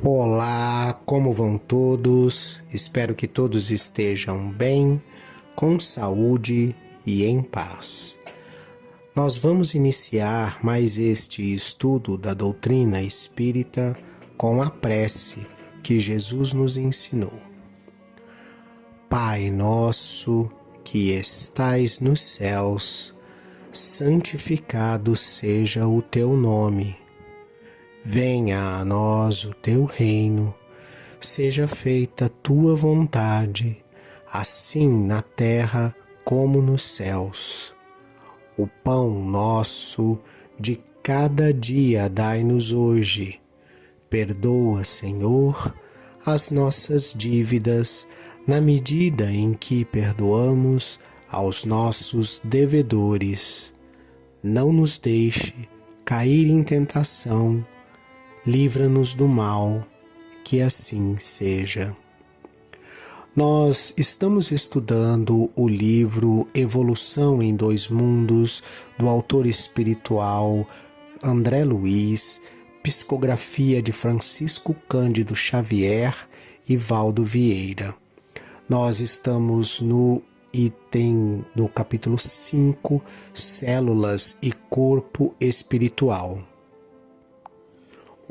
Olá, como vão todos? Espero que todos estejam bem, com saúde e em paz. Nós vamos iniciar mais este estudo da doutrina espírita com a prece que Jesus nos ensinou. Pai nosso, que estais nos céus, santificado seja o teu nome. Venha a nós o teu reino, seja feita a tua vontade, assim na terra como nos céus. O pão nosso de cada dia dai-nos hoje. Perdoa, Senhor, as nossas dívidas, na medida em que perdoamos aos nossos devedores. Não nos deixe cair em tentação, livra-nos do mal, que assim seja. Nós estamos estudando o livro Evolução em Dois Mundos, do autor espiritual André Luiz, psicografia de Francisco Cândido Xavier e Valdo Vieira. Nós estamos no capítulo 5, Células e Corpo Espiritual.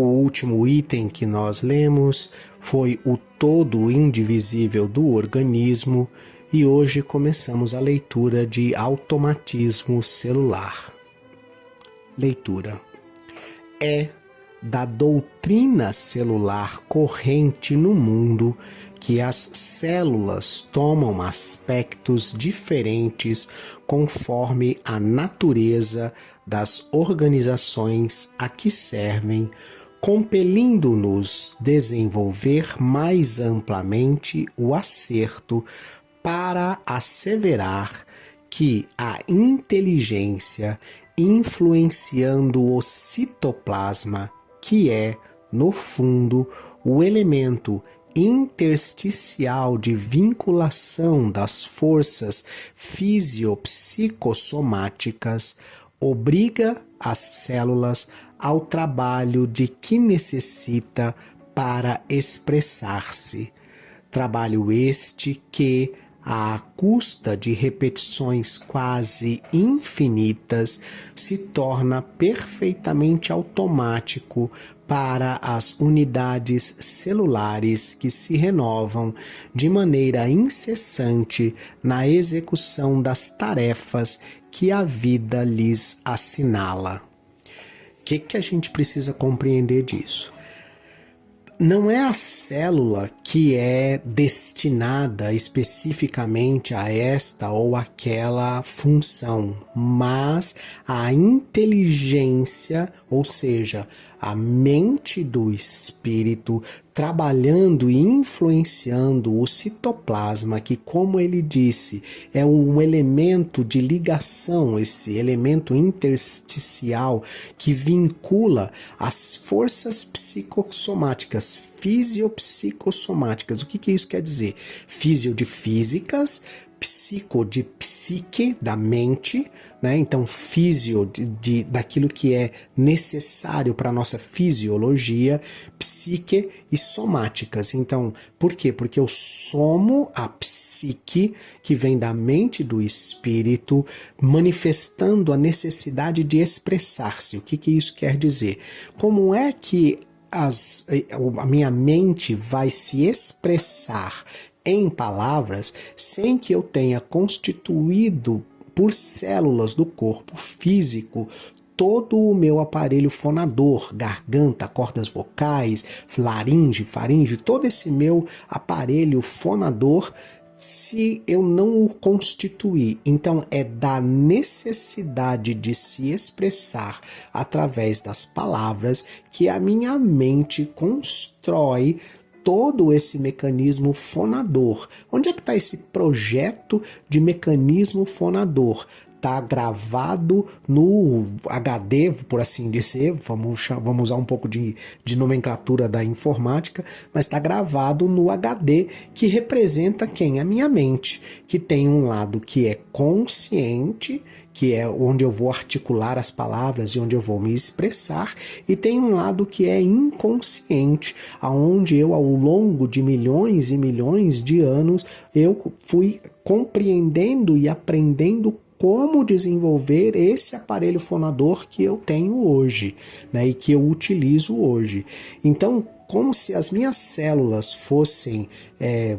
O último item que nós lemos foi o todo indivisível do organismo e hoje começamos a leitura de automatismo celular. Leitura. É da doutrina celular corrente no mundo que as células tomam aspectos diferentes conforme a natureza das organizações a que servem, compelindo-nos desenvolver mais amplamente o acerto para asseverar que a inteligência, influenciando o citoplasma, que é, no fundo, o elemento intersticial de vinculação das forças fisiopsicossomáticas, obriga as células ao trabalho de que necessita para expressar-se. Trabalho este que, à custa de repetições quase infinitas, se torna perfeitamente automático para as unidades celulares que se renovam de maneira incessante na execução das tarefas que a vida lhes assinala. O que a gente precisa compreender disso? Não é a célula que é destinada especificamente a esta ou aquela função, mas a inteligência, ou seja, a mente do espírito trabalhando e influenciando o citoplasma, que, como ele disse, é um elemento de ligação, esse elemento intersticial que vincula as forças psicossomáticas, fisiopsicossomáticas. O que isso quer dizer? Físio de físicas, psico de psique, da mente, né? Então físio daquilo que é necessário para a nossa fisiologia, psique e somáticas. Então, por quê? Porque eu somo a psique, que vem da mente do espírito, manifestando a necessidade de expressar-se. O que isso quer dizer? Como é que a minha mente vai se expressar em palavras sem que eu tenha constituído por células do corpo físico todo o meu aparelho fonador, garganta, cordas vocais, laringe, faringe, todo esse meu aparelho fonador, se eu não o constituir. Então é da necessidade de se expressar através das palavras que a minha mente constrói todo esse mecanismo fonador. Onde é que está esse projeto de mecanismo fonador? Está gravado no HD, por assim dizer, vamos usar um pouco de nomenclatura da informática, mas está gravado no HD, que representa quem? A minha mente, que tem um lado que é consciente, que é onde eu vou articular as palavras e onde eu vou me expressar, e tem um lado que é inconsciente, aonde eu, ao longo de milhões e milhões de anos, eu fui compreendendo e aprendendo como desenvolver esse aparelho fonador que eu tenho hoje, né, e que eu utilizo hoje. Então, como se as minhas células fossem,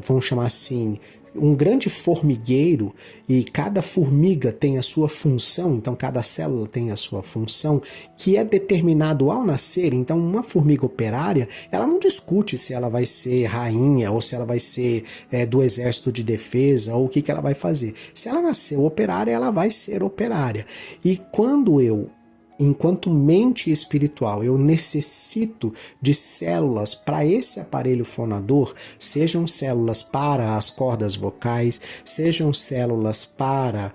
vamos chamar assim, um grande formigueiro, e cada formiga tem a sua função, então cada célula tem a sua função, que é determinado ao nascer. Então uma formiga operária, ela não discute se ela vai ser rainha, ou se ela vai ser do exército de defesa, ou o que ela vai fazer. Se ela nasceu operária, ela vai ser operária. E quando eu, enquanto mente espiritual, eu necessito de células para esse aparelho fonador, sejam células para as cordas vocais, sejam células para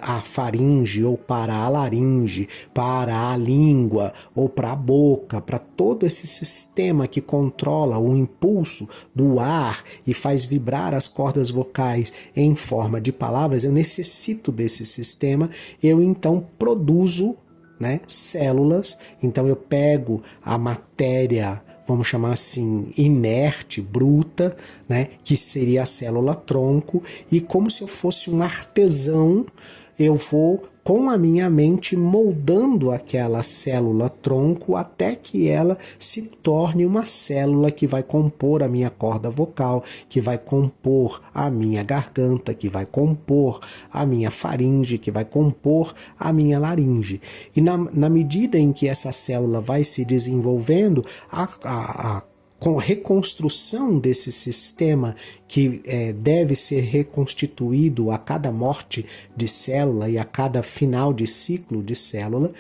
a faringe ou para a laringe, para a língua ou para a boca, para todo esse sistema que controla o impulso do ar e faz vibrar as cordas vocais em forma de palavras, eu necessito desse sistema, eu então produzo, né, células. Então eu pego a matéria, vamos chamar assim, inerte, bruta, né, que seria a célula tronco, e como se eu fosse um artesão, eu vou com a minha mente moldando aquela célula tronco até que ela se torne uma célula que vai compor a minha corda vocal, que vai compor a minha garganta, que vai compor a minha faringe, que vai compor a minha laringe. E na medida em que essa célula vai se desenvolvendo, com reconstrução desse sistema que deve ser reconstituído a cada morte de célula e a cada final de ciclo de célula,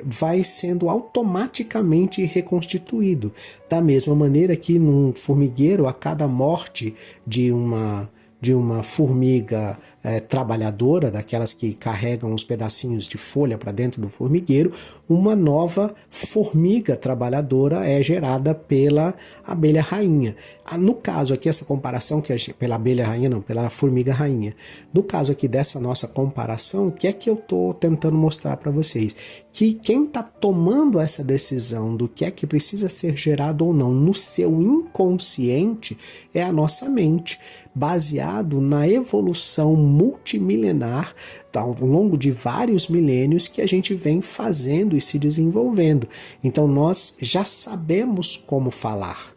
vai sendo automaticamente reconstituído. Da mesma maneira que num formigueiro, a cada morte de uma formiga trabalhadora, daquelas que carregam os pedacinhos de folha para dentro do formigueiro, uma nova formiga trabalhadora é gerada pela abelha rainha. No caso aqui, essa comparação, que é pela abelha rainha, não, pela formiga rainha. No caso aqui dessa nossa comparação, o que é que eu estou tentando mostrar para vocês? Que quem está tomando essa decisão do que é que precisa ser gerado ou não no seu inconsciente é a nossa mente, baseado na evolução multimilenar ao longo de vários milênios que a gente vem fazendo e se desenvolvendo. Então nós já sabemos como falar.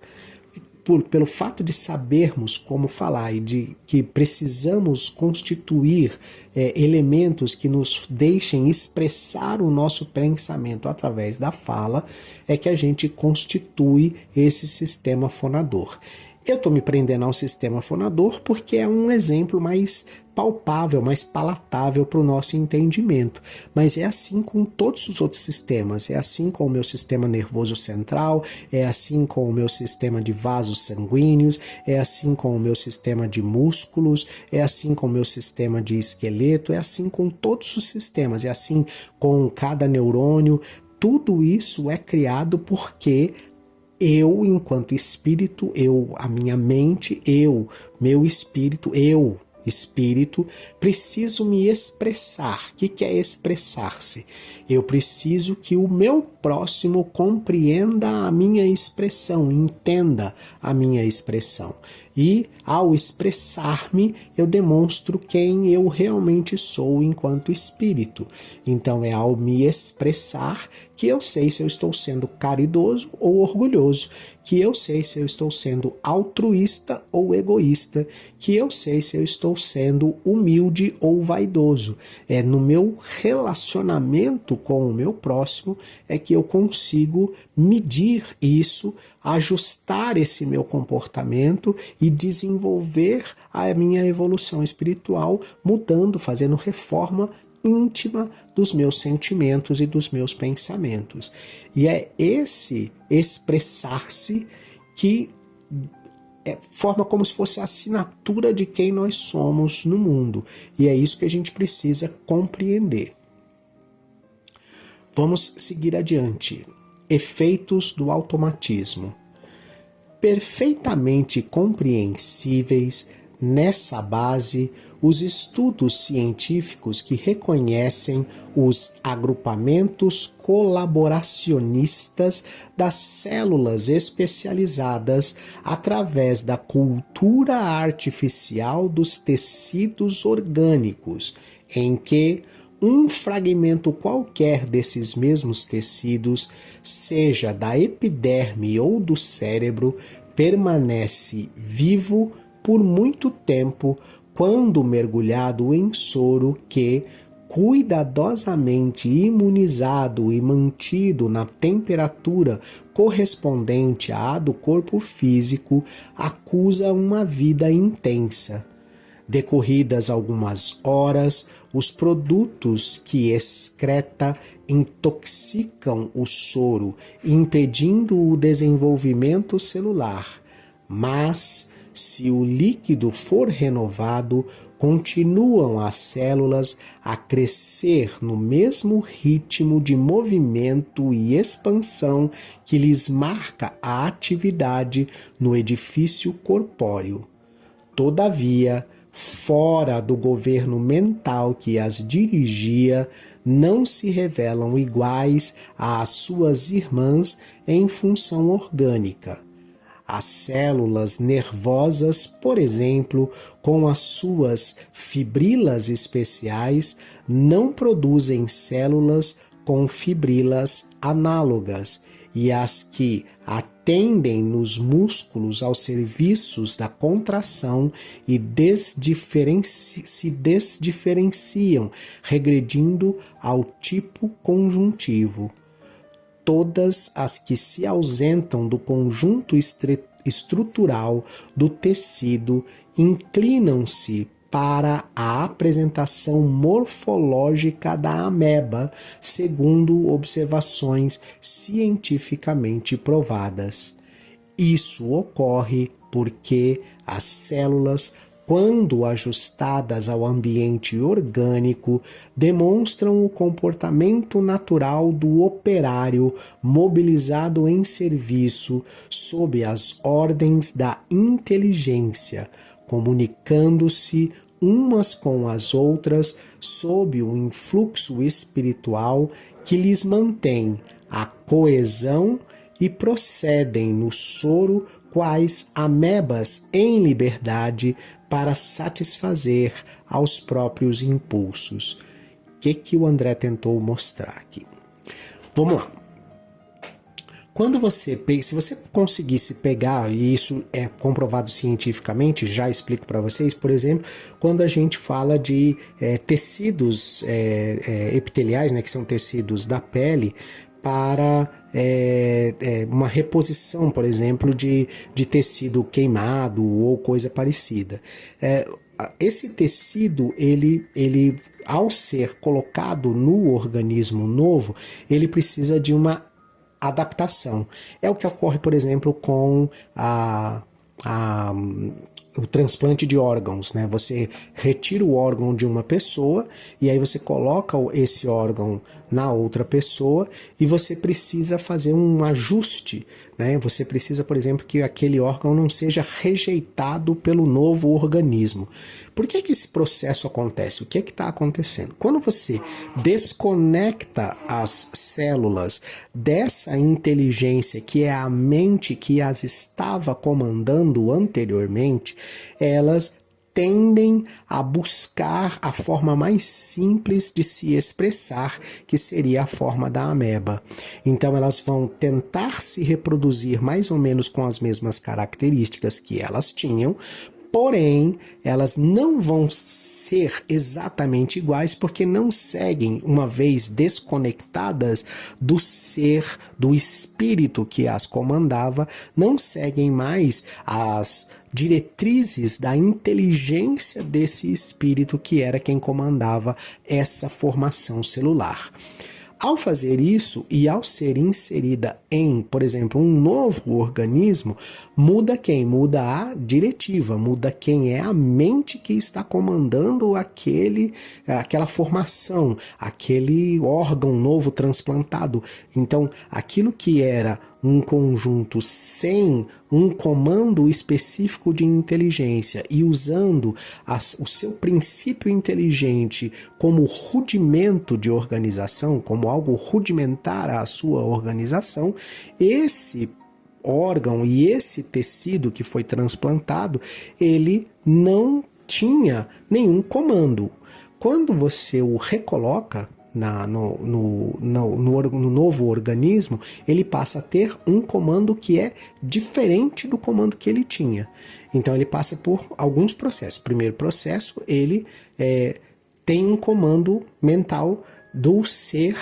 Pelo fato de sabermos como falar e de que precisamos constituir elementos que nos deixem expressar o nosso pensamento através da fala, é que a gente constitui esse sistema fonador. Eu estou me prendendo ao sistema fonador porque é um exemplo mais palpável, mais palatável para o nosso entendimento. Mas é assim com todos os outros sistemas. É assim com o meu sistema nervoso central, é assim com o meu sistema de vasos sanguíneos, é assim com o meu sistema de músculos, é assim com o meu sistema de esqueleto, é assim com todos os sistemas, é assim com cada neurônio. Tudo isso é criado porque eu, enquanto espírito, a minha mente, meu espírito, espírito, preciso me expressar. O que é expressar-se? Eu preciso que o meu próximo compreenda a minha expressão, entenda a minha expressão. E, ao expressar-me, eu demonstro quem eu realmente sou enquanto espírito. Então, é ao me expressar que eu sei se eu estou sendo caridoso ou orgulhoso, que eu sei se eu estou sendo altruísta ou egoísta, que eu sei se eu estou sendo humilde ou vaidoso. É no meu relacionamento com o meu próximo é que eu consigo medir isso, ajustar esse meu comportamento e desenvolver a minha evolução espiritual, mudando, fazendo reforma íntima dos meus sentimentos e dos meus pensamentos. E é esse expressar-se que forma como se fosse a assinatura de quem nós somos no mundo. E é isso que a gente precisa compreender. Vamos seguir adiante. Efeitos do automatismo. Perfeitamente compreensíveis nessa base, os estudos científicos que reconhecem os agrupamentos colaboracionistas das células especializadas através da cultura artificial dos tecidos orgânicos, em que um fragmento qualquer desses mesmos tecidos, seja da epiderme ou do cérebro, permanece vivo por muito tempo quando mergulhado em soro que, cuidadosamente imunizado e mantido na temperatura correspondente à do corpo físico, acusa uma vida intensa. Decorridas algumas horas, os produtos que excreta intoxicam o soro, impedindo o desenvolvimento celular. Mas, se o líquido for renovado, continuam as células a crescer no mesmo ritmo de movimento e expansão que lhes marca a atividade no edifício corpóreo. Todavia, fora do governo mental que as dirigia, não se revelam iguais às suas irmãs em função orgânica. As células nervosas, por exemplo, com as suas fibrilas especiais, não produzem células com fibrilas análogas, e as que atendem nos músculos aos serviços da contração e se desdiferenciam, regredindo ao tipo conjuntivo. Todas as que se ausentam do conjunto estrutural do tecido inclinam-se para a apresentação morfológica da ameba, segundo observações cientificamente provadas. Isso ocorre porque as células, quando ajustadas ao ambiente orgânico, demonstram o comportamento natural do operário mobilizado em serviço sob as ordens da inteligência, comunicando-se umas com as outras sob o influxo espiritual que lhes mantém a coesão e procedem no soro quais amebas em liberdade para satisfazer aos próprios impulsos. O que o André tentou mostrar aqui? Vamos lá. Se você conseguisse pegar, e isso é comprovado cientificamente, já explico para vocês, por exemplo, quando a gente fala de tecidos epiteliais, né, que são tecidos da pele, para uma reposição, por exemplo, de tecido queimado ou coisa parecida. Esse tecido, ele, ao ser colocado no organismo novo, ele precisa de uma adaptação. É o que ocorre, por exemplo, com o transplante de órgãos, né? Você retira o órgão de uma pessoa e aí você coloca esse órgão na outra pessoa e você precisa fazer um ajuste, né? Você precisa, por exemplo, que aquele órgão não seja rejeitado pelo novo organismo. Por que esse processo acontece? O que está acontecendo? Quando você desconecta as células dessa inteligência que é a mente que as estava comandando anteriormente, elas tendem a buscar a forma mais simples de se expressar, que seria a forma da ameba. Então elas vão tentar se reproduzir mais ou menos com as mesmas características que elas tinham, porém, elas não vão ser exatamente iguais porque não seguem, uma vez desconectadas do ser, do espírito que as comandava, não seguem mais as diretrizes da inteligência desse espírito que era quem comandava essa formação celular. Ao fazer isso e ao ser inserida em, por exemplo, um novo organismo, muda quem? Muda a diretiva, muda quem é a mente que está comandando aquela formação, aquele órgão novo transplantado. Então, aquilo que era um conjunto sem um comando específico de inteligência e usando o seu princípio inteligente como rudimento de organização, como algo rudimentar à sua organização, esse órgão e esse tecido que foi transplantado, ele não tinha nenhum comando. Quando você o recoloca no novo organismo, ele passa a ter um comando que é diferente do comando que ele tinha. Então ele passa por alguns processos. O primeiro processo, ele tem um comando mental do ser,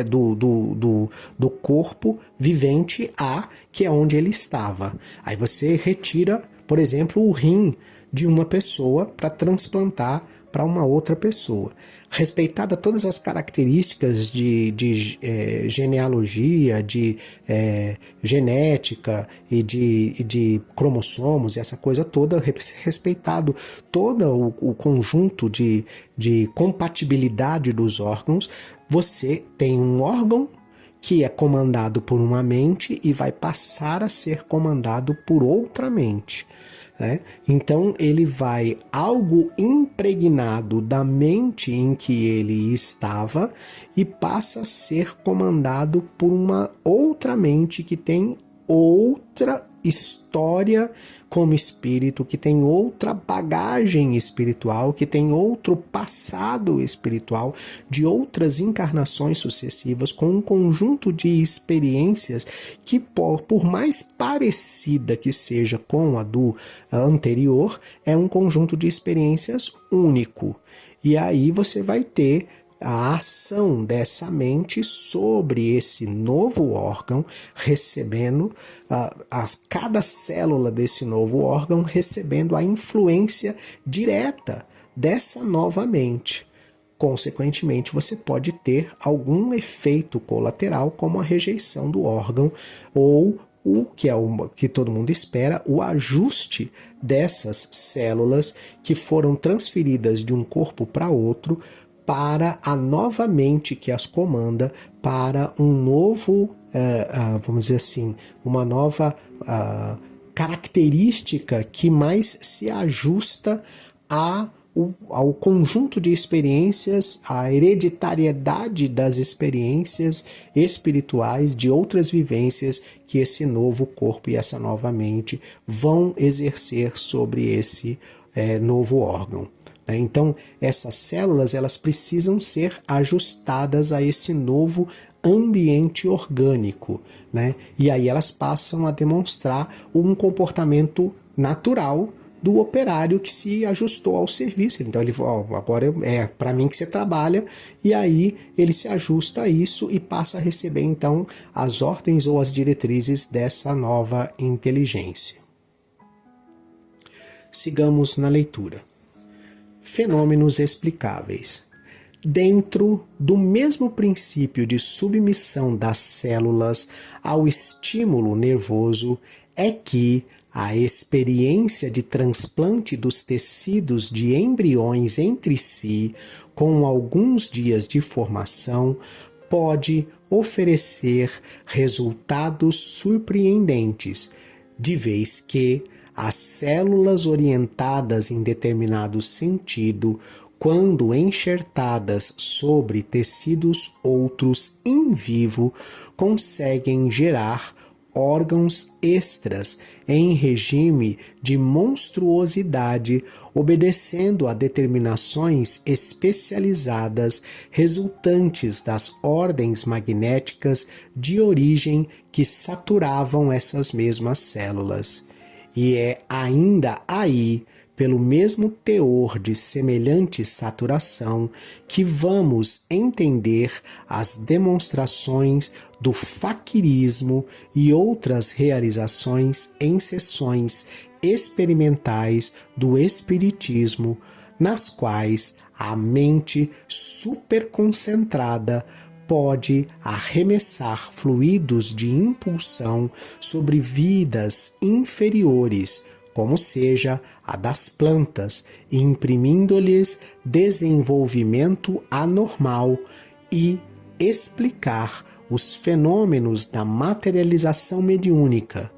do corpo vivente A, que é onde ele estava. Aí você retira, por exemplo, o rim de uma pessoa para transplantar para uma outra pessoa. Respeitada todas as características de genealogia, de genética e de cromossomos, essa coisa toda, respeitado todo o conjunto de compatibilidade dos órgãos, você tem um órgão que é comandado por uma mente e vai passar a ser comandado por outra mente. Então ele vai, algo impregnado da mente em que ele estava, e passa a ser comandado por uma outra mente que tem outra história como espírito, que tem outra bagagem espiritual, que tem outro passado espiritual de outras encarnações sucessivas, com um conjunto de experiências que, por mais parecida que seja com a do anterior, é um conjunto de experiências único. E aí você vai ter a ação dessa mente sobre esse novo órgão, recebendo cada célula desse novo órgão recebendo a influência direta dessa nova mente. Consequentemente, você pode ter algum efeito colateral, como a rejeição do órgão, ou o que é o que todo mundo espera, o ajuste dessas células que foram transferidas de um corpo para outro, para a nova mente que as comanda, para um novo, vamos dizer assim, uma nova característica que mais se ajusta ao conjunto de experiências, à hereditariedade das experiências espirituais de outras vivências que esse novo corpo e essa nova mente vão exercer sobre esse novo órgão. Então, essas células, elas precisam ser ajustadas a esse novo ambiente orgânico, E aí elas passam a demonstrar um comportamento natural do operário que se ajustou ao serviço. Então ele falou, agora é para mim que você trabalha, e aí ele se ajusta a isso e passa a receber então as ordens ou as diretrizes dessa nova inteligência. Sigamos na leitura. Fenômenos explicáveis. Dentro do mesmo princípio de submissão das células ao estímulo nervoso é que a experiência de transplante dos tecidos de embriões entre si, com alguns dias de formação, pode oferecer resultados surpreendentes, de vez que as células orientadas em determinado sentido, quando enxertadas sobre tecidos outros in vivo, conseguem gerar órgãos extras em regime de monstruosidade, obedecendo a determinações especializadas resultantes das ordens magnéticas de origem que saturavam essas mesmas células. E é ainda aí, pelo mesmo teor de semelhante saturação, que vamos entender as demonstrações do faquirismo e outras realizações em sessões experimentais do espiritismo, nas quais a mente superconcentrada pode arremessar fluidos de impulsão sobre vidas inferiores, como seja a das plantas, imprimindo-lhes desenvolvimento anormal, e explicar os fenômenos da materialização mediúnica.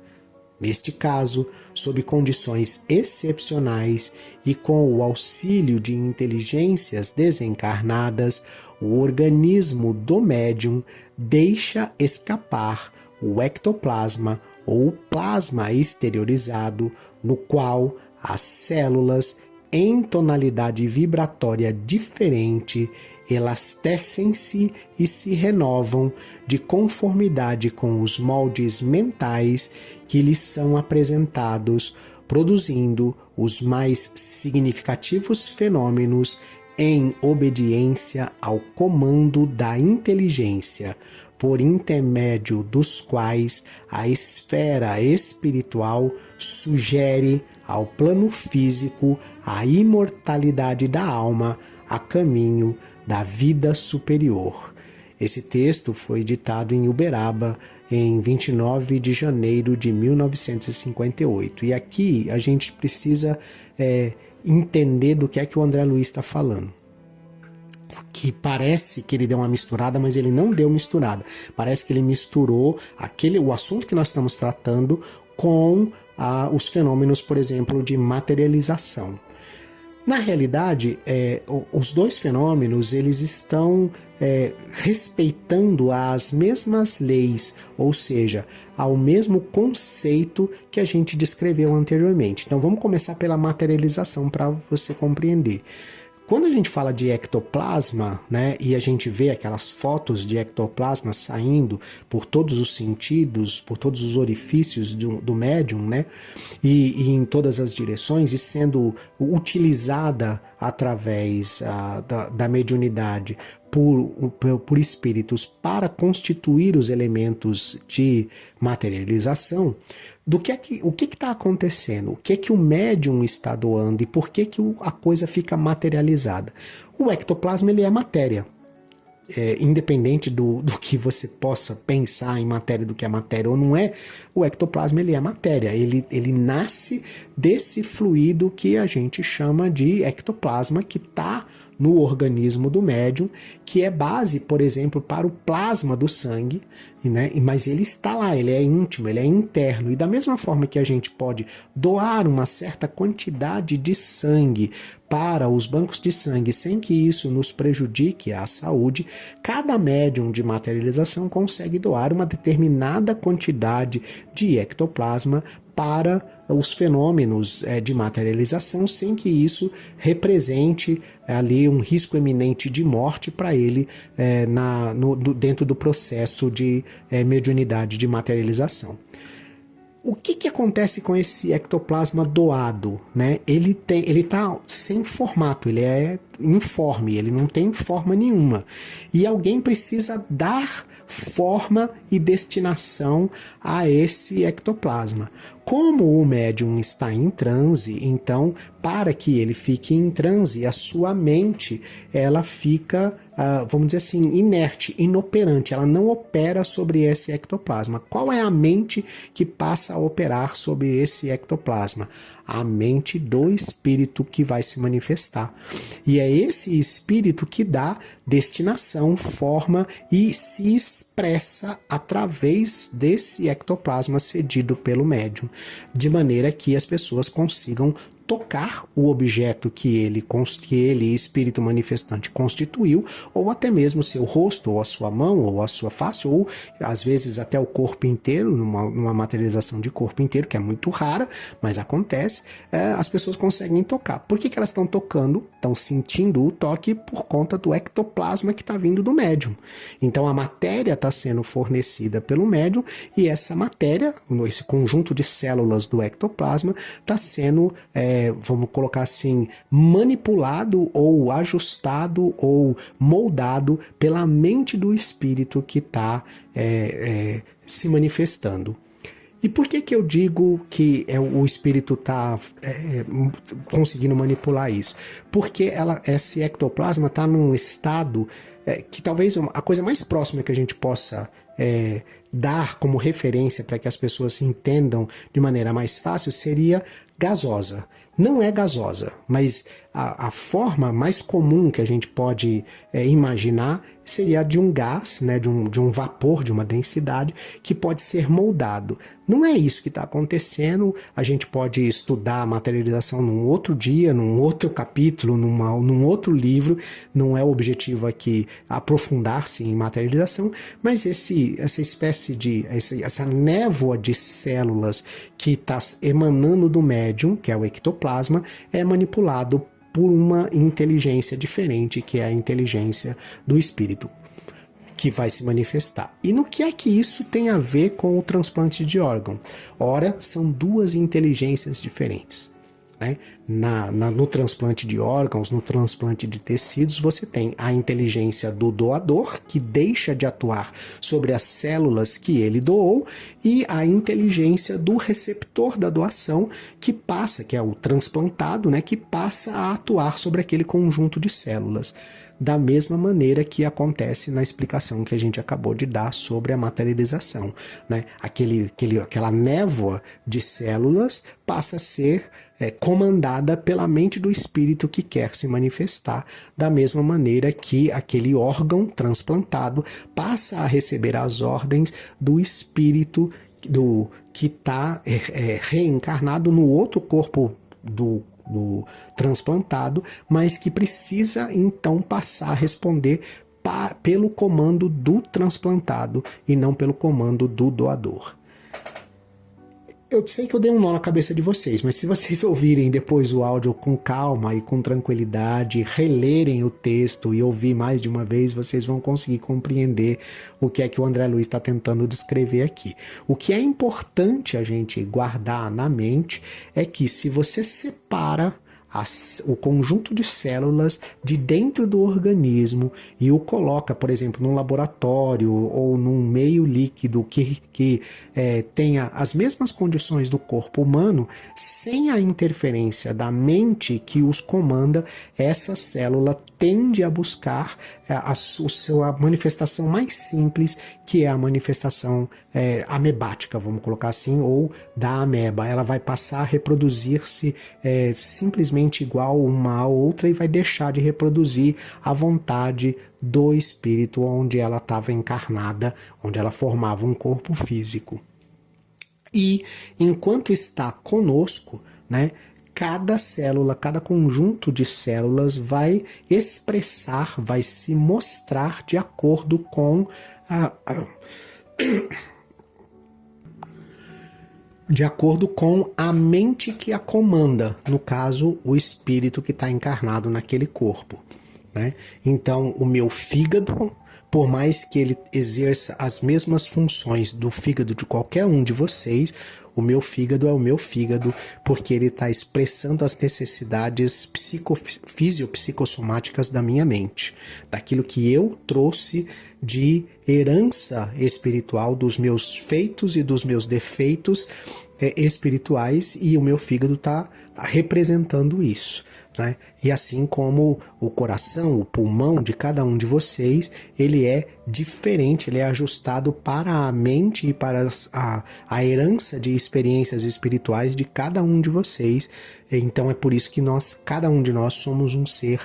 Neste caso, sob condições excepcionais e com o auxílio de inteligências desencarnadas, o organismo do médium deixa escapar o ectoplasma ou plasma exteriorizado, no qual as células, em tonalidade vibratória diferente, elastecem-se e se renovam de conformidade com os moldes mentais que lhes são apresentados, produzindo os mais significativos fenômenos em obediência ao comando da inteligência, por intermédio dos quais a esfera espiritual sugere ao plano físico a imortalidade da alma a caminho da vida superior. Esse texto foi ditado em Uberaba em 29 de janeiro de 1958. E aqui a gente precisa entender do que é que o André Luiz está falando. Que parece que ele deu uma misturada, mas ele não deu misturada. Parece que ele misturou o assunto que nós estamos tratando com os fenômenos, por exemplo, de materialização. Na realidade, os dois fenômenos eles estão respeitando as mesmas leis, ou seja, ao mesmo conceito que a gente descreveu anteriormente. Então vamos começar pela materialização para você compreender. Quando a gente fala de ectoplasma, né, e a gente vê aquelas fotos de ectoplasma saindo por todos os sentidos, por todos os orifícios do médium, né, e em todas as direções, e sendo utilizada através da mediunidade por espíritos para constituir os elementos de materialização, o que está acontecendo? O que o médium está doando e por que a coisa fica materializada? O ectoplasma ele é matéria. Independente do que você possa pensar em matéria, do que é matéria ou não é, o ectoplasma ele é matéria, ele nasce desse fluido que a gente chama de ectoplasma, que está no organismo do médium, que é base, por exemplo, para o plasma do sangue, né? Mas ele está lá, ele é íntimo, ele é interno, e da mesma forma que a gente pode doar uma certa quantidade de sangue para os bancos de sangue sem que isso nos prejudique a saúde, cada médium de materialização consegue doar uma determinada quantidade de ectoplasma para os fenômenos de materialização, sem que isso represente ali um risco eminente de morte para ele dentro do processo de mediunidade de materialização. O que acontece com esse ectoplasma doado, né? Ele está sem formato, ele é informe, ele não tem forma nenhuma. E alguém precisa dar forma e destinação a esse ectoplasma. Como o médium está em transe, então, para que ele fique em transe, a sua mente, ela fica, vamos dizer assim, inerte, inoperante, ela não opera sobre esse ectoplasma. Qual é a mente que passa a operar sobre esse ectoplasma? A mente do espírito que vai se manifestar. E é esse espírito que dá destinação, forma e se expressa através desse ectoplasma cedido pelo médium, de maneira que as pessoas consigam tocar o objeto que ele, espírito manifestante, constituiu, ou até mesmo seu rosto, ou a sua mão, ou a sua face, ou às vezes até o corpo inteiro, numa materialização de corpo inteiro, que é muito rara, mas acontece, as pessoas conseguem tocar. Por que elas estão tocando, estão sentindo o toque? Por conta do ectoplasma que está vindo do médium. Então a matéria está sendo fornecida pelo médium, e essa matéria, esse conjunto de células do ectoplasma, está sendo vamos colocar assim, manipulado ou ajustado ou moldado pela mente do espírito que está se manifestando. E por que eu digo que o espírito está conseguindo manipular isso? Porque esse ectoplasma está num estado que talvez a coisa mais próxima que a gente possa dar como referência para que as pessoas entendam de maneira mais fácil seria gasosa. Não é gasosa, mas a forma mais comum que a gente pode imaginar seria a de um gás, né, de um vapor, de uma densidade, que pode ser moldado. Não é isso que está acontecendo, a gente pode estudar a materialização num outro dia, num outro capítulo, num outro livro, não é o objetivo aqui aprofundar-se em materialização, mas essa espécie essa névoa de células que está emanando do médium, que é o ectoplasma, é manipulado por uma inteligência diferente, que é a inteligência do espírito, que vai se manifestar. E no que é que isso tem a ver com o transplante de órgão? Ora, são duas inteligências diferentes. Né? No transplante de órgãos, no transplante de tecidos, você tem a inteligência do doador, que deixa de atuar sobre as células que ele doou, e a inteligência do receptor da doação, que é o transplantado, né? Que passa a atuar sobre aquele conjunto de células. Da mesma maneira que acontece na explicação que a gente acabou de dar sobre a materialização, né? Aquela névoa de células passa a ser comandada pela mente do espírito que quer se manifestar, da mesma maneira que aquele órgão transplantado passa a receber as ordens do espírito que está reencarnado no outro corpo do transplantado, mas que precisa então passar a responder pelo comando do transplantado e não pelo comando do doador. Eu sei que eu dei um nó na cabeça de vocês, mas se vocês ouvirem depois o áudio com calma e com tranquilidade, relerem o texto e ouvir mais de uma vez, vocês vão conseguir compreender o que é que o André Luiz está tentando descrever aqui. O que é importante a gente guardar na mente é que se você separa o conjunto de células de dentro do organismo e o coloca, por exemplo, num laboratório ou num meio líquido que tenha as mesmas condições do corpo humano, sem a interferência da mente que os comanda, essa célula tende a buscar a sua manifestação mais simples, que é a manifestação amebática, vamos colocar assim, ou da ameba. Ela vai passar a reproduzir-se simplesmente igual uma a outra e vai deixar de reproduzir a vontade do espírito onde ela estava encarnada, onde ela formava um corpo físico. E enquanto está conosco, né, cada célula, cada conjunto de células vai expressar, vai se mostrar de acordo com a mente que a comanda, no caso, o espírito que está encarnado naquele corpo, né? Então, o meu fígado, por mais que ele exerça as mesmas funções do fígado de qualquer um de vocês, o meu fígado é o meu fígado, porque ele está expressando as necessidades fisiopsicossomáticas da minha mente, daquilo que eu trouxe de herança espiritual, dos meus feitos e dos meus defeitos espirituais, e o meu fígado está representando isso. Né? E assim como o coração, o pulmão de cada um de vocês, ele é diferente, ele é ajustado para a mente e para a herança de experiências espirituais de cada um de vocês. Então é por isso que cada um de nós somos um ser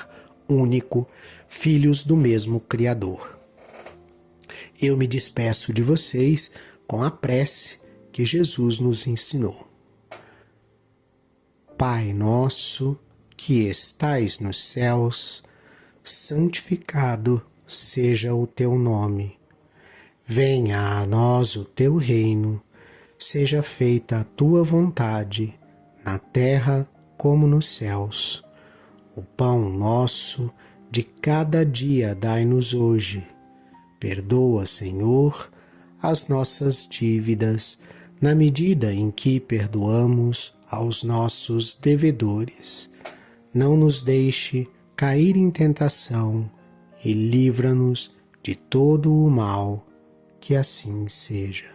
único, filhos do mesmo Criador. Eu me despeço de vocês com a prece que Jesus nos ensinou. Pai nosso, que estais nos céus, santificado seja o teu nome. Venha a nós o teu reino, seja feita a tua vontade, na terra como nos céus. O pão nosso de cada dia dai-nos hoje. Perdoa, Senhor, as nossas dívidas, na medida em que perdoamos aos nossos devedores. Não nos deixe cair em tentação e livra-nos de todo o mal, que assim seja.